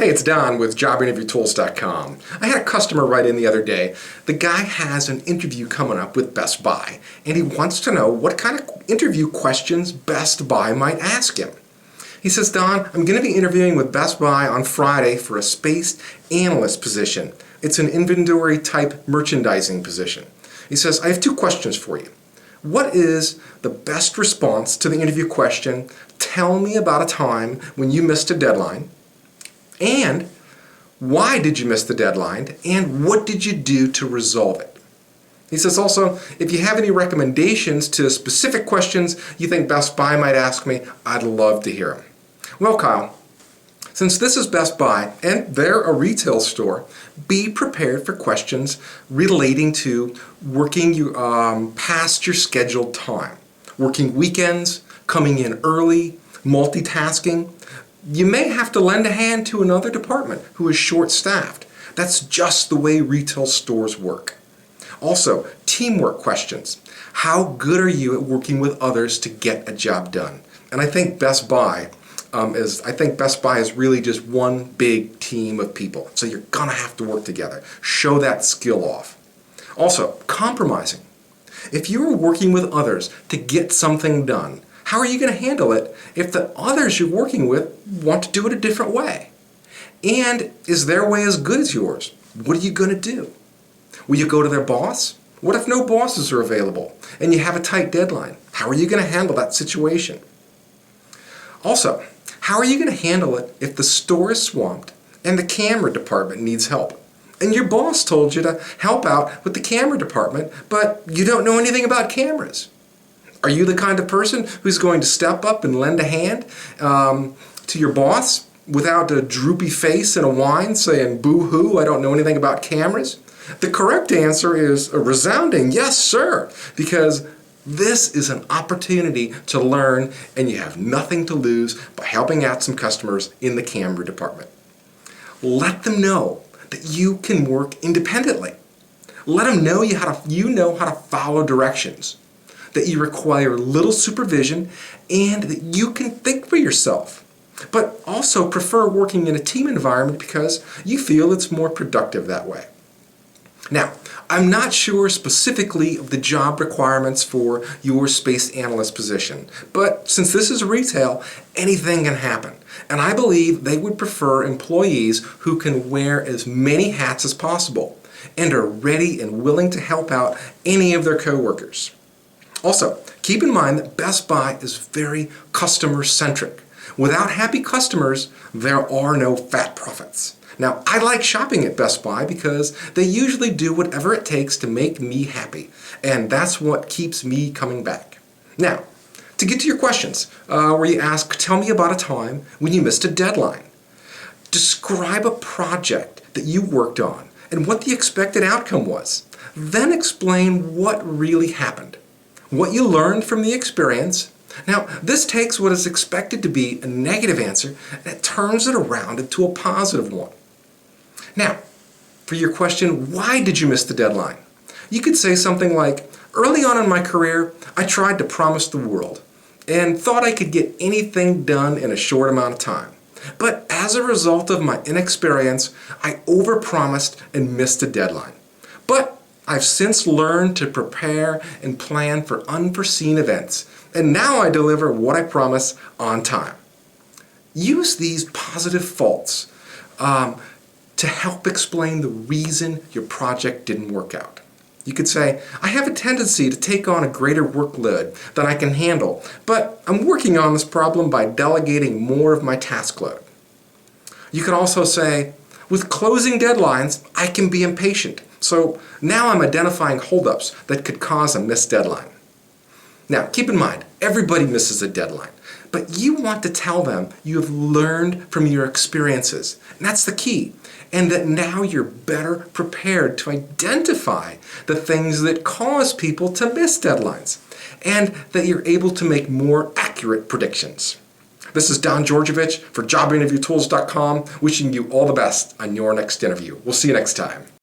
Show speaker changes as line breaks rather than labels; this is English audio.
Hey, it's Don with JobInterviewTools.com. I had a customer write in the other day. The guy has an interview coming up with Best Buy, and he wants to know what kind of interview questions Best Buy might ask him. He says, Don, I'm going to be interviewing with Best Buy on Friday for a space analyst position. It's an inventory type merchandising position. He says, I have two questions for you. What is the best response to the interview question, tell me about a time when you missed a deadline? And why did you miss the deadline? And what did you do to resolve it? He says also, if you have any recommendations to specific questions you think Best Buy might ask me, I'd love to hear them. Well, Kyle, since this is Best Buy and they're a retail store, be prepared for questions relating to working past your scheduled time, working weekends, coming in early, multitasking. You may have to lend a hand to another department who is short-staffed. That's just the way retail stores work. Also, teamwork questions. How good are you at working with others to get a job done? And I think Best Buy is really just one big team of people. So you're gonna have to work together. Show that skill off. Also, compromising. If you are working with others to get something done, how are you going to handle it if the others you're working with want to do it a different way? And is their way as good as yours? What are you going to do? Will you go to their boss? What if no bosses are available and you have a tight deadline? How are you going to handle that situation? Also, how are you going to handle it if the store is swamped and the camera department needs help? And your boss told you to help out with the camera department, but you don't know anything about cameras. Are you the kind of person who's going to step up and lend a hand to your boss without a droopy face and a whine saying, boo-hoo, I don't know anything about cameras? The correct answer is a resounding yes, sir, because this is an opportunity to learn and you have nothing to lose by helping out some customers in the camera department. Let them know that you can work independently. Let them know you know how to follow directions, that you require little supervision, and that you can think for yourself, but also prefer working in a team environment because you feel it's more productive that way. Now, I'm not sure specifically of the job requirements for your space analyst position, but since this is retail, anything can happen. And I believe they would prefer employees who can wear as many hats as possible and are ready and willing to help out any of their coworkers. Also, keep in mind that Best Buy is very customer-centric. Without happy customers, there are no fat profits. Now, I like shopping at Best Buy because they usually do whatever it takes to make me happy, and that's what keeps me coming back. Now, to get to your questions, where you ask, tell me about a time when you missed a deadline. Describe a project that you worked on and what the expected outcome was. Then explain what really happened, what you learned from the experience. Now, this takes what is expected to be a negative answer and it turns it around into a positive one. Now, for your question, why did you miss the deadline? You could say something like, early on in my career, I tried to promise the world and thought I could get anything done in a short amount of time. But as a result of my inexperience, I overpromised and missed a deadline. But I've since learned to prepare and plan for unforeseen events, and now I deliver what I promise on time. Use these positive faults to help explain the reason your project didn't work out. You could say, I have a tendency to take on a greater workload than I can handle, but I'm working on this problem by delegating more of my task load. You could also say, with closing deadlines, I can be impatient. So now I'm identifying holdups that could cause a missed deadline. Now, keep in mind, everybody misses a deadline, but you want to tell them you have learned from your experiences, and that's the key, and that now you're better prepared to identify the things that cause people to miss deadlines, and that you're able to make more accurate predictions. This is Don Georgevich for JobInterviewTools.com, wishing you all the best on your next interview. We'll see you next time.